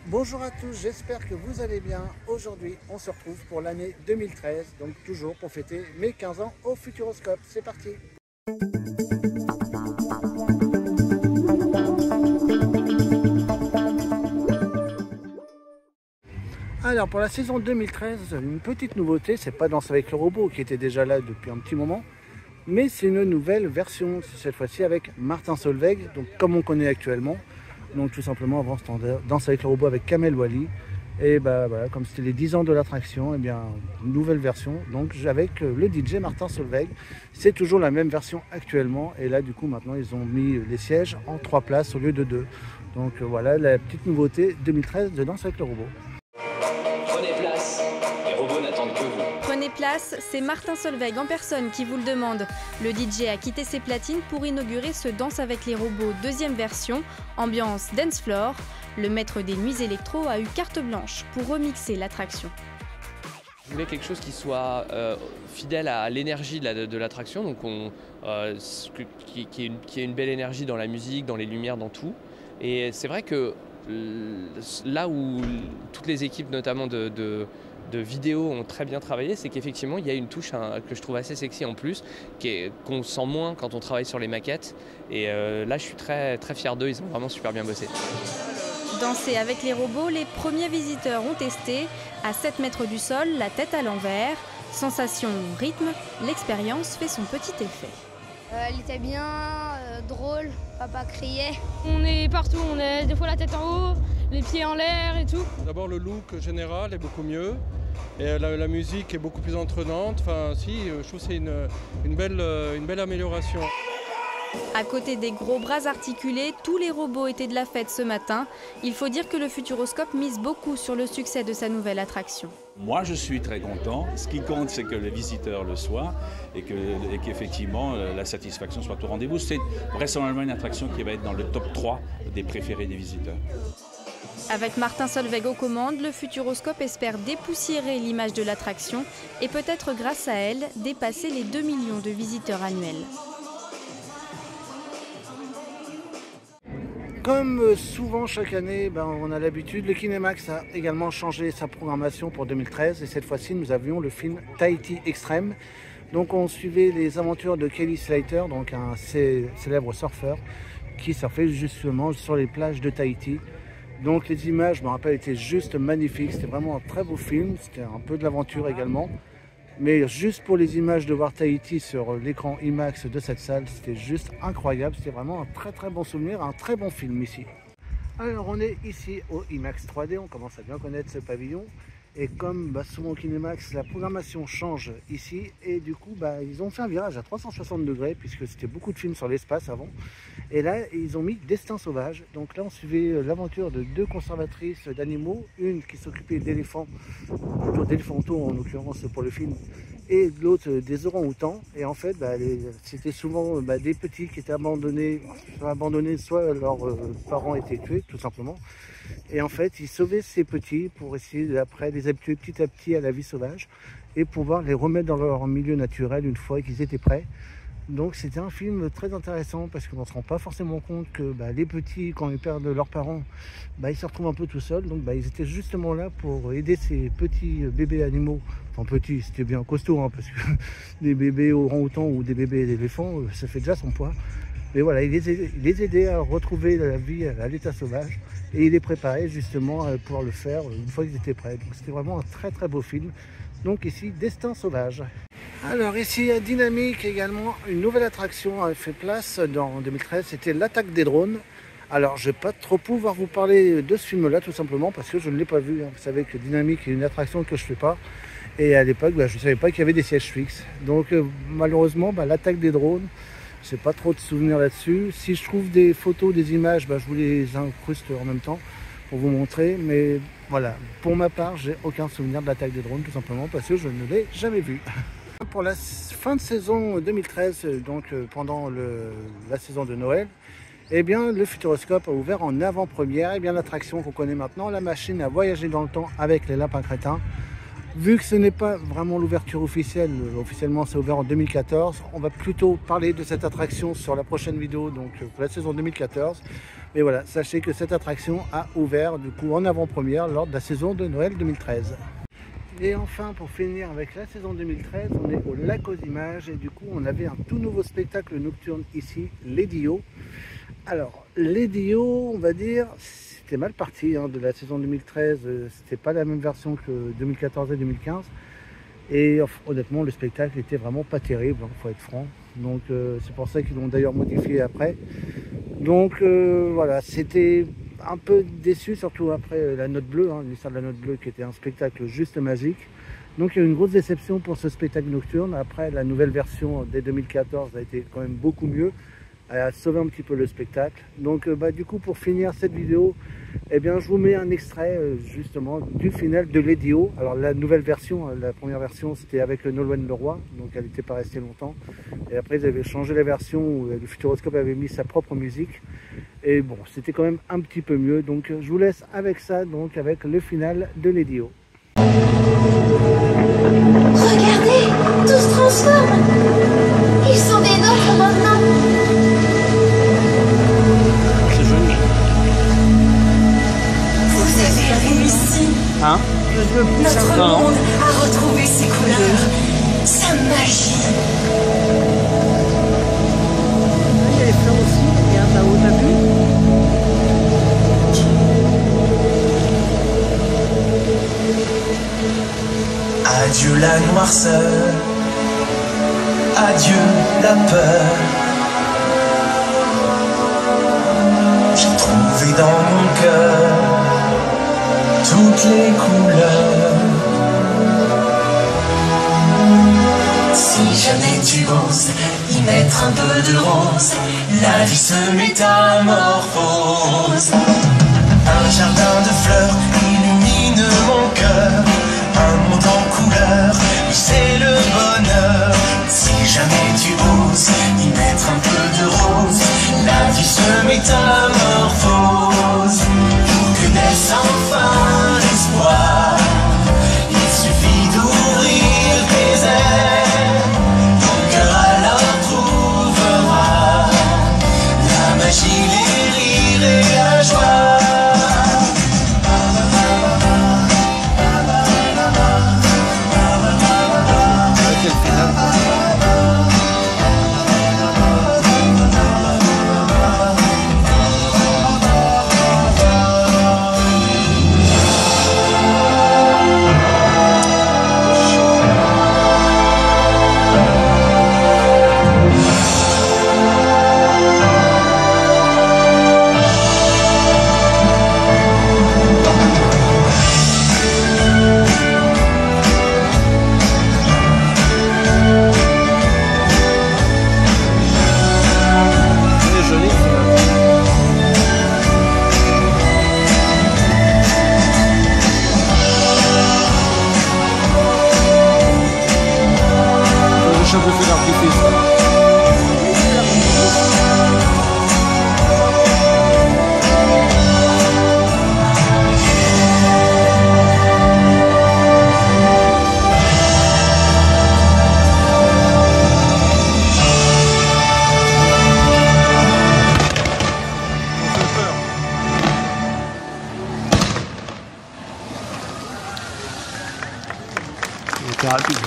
Bonjour à tous, j'espère que vous allez bien. Aujourd'hui, on se retrouve pour l'année 2013, donc toujours pour fêter mes 15 ans au Futuroscope. C'est parti! Alors pour la saison 2013, une petite nouveauté, c'est pas Danse avec le robot qui était déjà là depuis un petit moment, mais c'est une nouvelle version, cette fois-ci avec Martin Solveig, donc comme on connaît actuellement. Donc tout simplement avant c'était Danse avec le robot avec Kamel Wally. Et bah voilà, comme c'était les 10 ans de l'attraction, et bien une nouvelle version, donc avec le DJ Martin Solveig. C'est toujours la même version actuellement, et là du coup maintenant ils ont mis les sièges en 3 places au lieu de 2. Donc voilà la petite nouveauté 2013 de Danse avec le robot. Prenez place, les robots n'attendent que vous. Prenez place, c'est Martin Solveig en personne qui vous le demande. Le DJ a quitté ses platines pour inaugurer ce Danse avec les robots deuxième version, ambiance dance floor. Le maître des nuits électro a eu carte blanche pour remixer l'attraction. Je voulais quelque chose qui soit fidèle à l'énergie de l'attraction, donc qui ait une belle énergie dans la musique, dans les lumières, dans tout. Et c'est vrai que là où toutes les équipes, notamment de vidéo, ont très bien travaillé, c'est qu'effectivement il y a une touche que je trouve assez sexy en plus, qu'on sent moins quand on travaille sur les maquettes. Et là je suis très, très fier d'eux, ils ont vraiment super bien bossé. Danser avec les robots, les premiers visiteurs ont testé. À 7 mètres du sol, la tête à l'envers. Sensation, rythme, l'expérience fait son petit effet. Elle était bien, drôle, papa criait. On est partout, on est des fois la tête en haut, les pieds en l'air et tout. D'abord le look général est beaucoup mieux et la musique est beaucoup plus entraînante. Enfin si, je trouve que c'est une belle amélioration. À côté des gros bras articulés, tous les robots étaient de la fête ce matin. Il faut dire que le Futuroscope mise beaucoup sur le succès de sa nouvelle attraction. Moi, je suis très content. Ce qui compte, c'est que les visiteurs le soient et qu'effectivement, la satisfaction soit au rendez-vous. C'est vraisemblablement une attraction qui va être dans le top 3 des préférés des visiteurs. Avec Martin Solveig aux commandes, le Futuroscope espère dépoussiérer l'image de l'attraction et peut-être grâce à elle, dépasser les 2 millions de visiteurs annuels. Comme souvent chaque année, on a l'habitude, le Kinemax a également changé sa programmation pour 2013 et cette fois-ci nous avions le film Tahiti Extreme. Donc on suivait les aventures de Kelly Slater, donc un célèbre surfeur qui surfait justement sur les plages de Tahiti. Donc les images, je me rappelle, étaient juste magnifiques, c'était vraiment un très beau film, c'était un peu de l'aventure également. Mais juste pour les images de voir Tahiti sur l'écran IMAX de cette salle, c'était juste incroyable. C'était vraiment un très très bon souvenir, un très bon film ici. Alors on est ici au IMAX 3D, on commence à bien connaître ce pavillon. Et comme souvent au Kinemax, la programmation change ici. Et du coup, ils ont fait un virage à 360 degrés puisque c'était beaucoup de films sur l'espace avant. Et là, ils ont mis Destin sauvage. Donc là, on suivait l'aventure de 2 conservatrices d'animaux. Une qui s'occupait d'éléphants, plutôt d'éléphantos en l'occurrence pour le film, et l'autre des orang-outans. Et en fait, c'était souvent des petits qui étaient abandonnés, soit leurs parents étaient tués, tout simplement. Et en fait, ils sauvaient ces petits pour essayer d'après les habituer petit à petit à la vie sauvage et pouvoir les remettre dans leur milieu naturel une fois qu'ils étaient prêts. Donc c'était un film très intéressant parce qu'on ne se rend pas forcément compte que les petits, quand ils perdent leurs parents, ils se retrouvent un peu tout seuls. Donc ils étaient justement là pour aider ces petits bébés animaux. Enfin petits, c'était bien costaud parce que des bébés orang-outans ou des bébés d'éléphants, ça fait déjà son poids. Mais voilà, il les aidait à retrouver la vie à l'état sauvage et il les préparait justement à pouvoir le faire une fois qu'ils étaient prêts. Donc c'était vraiment un très très beau film. Donc ici, Destin sauvage. Alors ici à Dynamique également, une nouvelle attraction a fait place en 2013, c'était l'attaque des drones. Alors je ne vais pas trop pouvoir vous parler de ce film-là tout simplement parce que je ne l'ai pas vu. Vous savez que Dynamique est une attraction que je ne fais pas. Et à l'époque, je ne savais pas qu'il y avait des sièges fixes. Donc malheureusement, l'attaque des drones, je n'ai pas trop de souvenirs là-dessus. Si je trouve des photos, des images, je vous les incruste en même temps pour vous montrer. Mais voilà, pour ma part, j'ai aucun souvenir de l'attaque des drones tout simplement parce que je ne l'ai jamais vu. Pour la fin de saison 2013, donc pendant la saison de Noël, le Futuroscope a ouvert en avant-première l'attraction qu'on connaît maintenant, la machine à voyager dans le temps avec les lapins crétins. Vu que ce n'est pas vraiment l'ouverture officielle, officiellement c'est ouvert en 2014, on va plutôt parler de cette attraction sur la prochaine vidéo, donc pour la saison 2014. Mais voilà, sachez que cette attraction a ouvert du coup en avant-première lors de la saison de Noël 2013. Et enfin, pour finir avec la saison 2013, on est au Lac aux Images et du coup on avait un tout nouveau spectacle nocturne ici, les Dio. Alors, les Dio, on va dire, c'était mal parti de la saison 2013, c'était pas la même version que 2014 et 2015. Et honnêtement, le spectacle était vraiment pas terrible, faut être franc. Donc c'est pour ça qu'ils l'ont d'ailleurs modifié après. Donc voilà, c'était un peu déçu, surtout après la Note Bleue, l'histoire de la Note Bleue qui était un spectacle juste magique. Donc il y a eu une grosse déception pour ce spectacle nocturne. Après, la nouvelle version dès 2014 a été quand même beaucoup mieux. Elle a sauvé un petit peu le spectacle. Donc du coup, pour finir cette vidéo, eh bien, je vous mets un extrait justement du final de Les Dio. Alors la nouvelle version, la première version, c'était avec le Nolwenn Leroy, donc elle n'était pas restée longtemps. Et après, ils avaient changé la version où le Futuroscope avait mis sa propre musique. Et bon, c'était quand même un petit peu mieux. Donc je vous laisse avec ça, donc avec le final de Les Dio. Regardez, tout se transforme. Ils sont des nôtres maintenant. C'est joli. Vous avez réussi. Notre monde a retrouvé ses couleurs, sa magie. Il y a les fleurs aussi, regarde là-haut, t'as vu? Adieu la noirceur, adieu la peur. J'ai trouvé dans mon cœur toutes les couleurs. Si jamais tu oses y mettre un peu de rose, la vie se métamorphose. Un jardin de fleurs illumine mon cœur. Un monde en couleur, c'est le bonheur. Si jamais tu oses y mettre un peu de rose, la vie se métamorphose. Pour que naisse enfin l'espoir, il suffit d'ouvrir tes ailes. Ton cœur alors trouvera la magie, les rires et la joie. C'est rapide.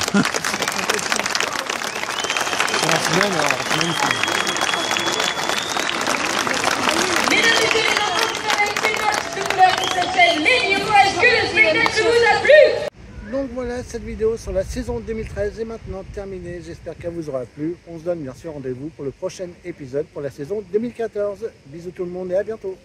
Mesdames et messieurs, avec une autre couleur qui s'appelle Les Dio. Est-ce que le spectacle vous a plu? Donc voilà, cette vidéo sur la saison 2013 est maintenant terminée. J'espère qu'elle vous aura plu. On se donne bien sûr rendez-vous pour le prochain épisode pour la saison 2014. Bisous tout le monde et à bientôt.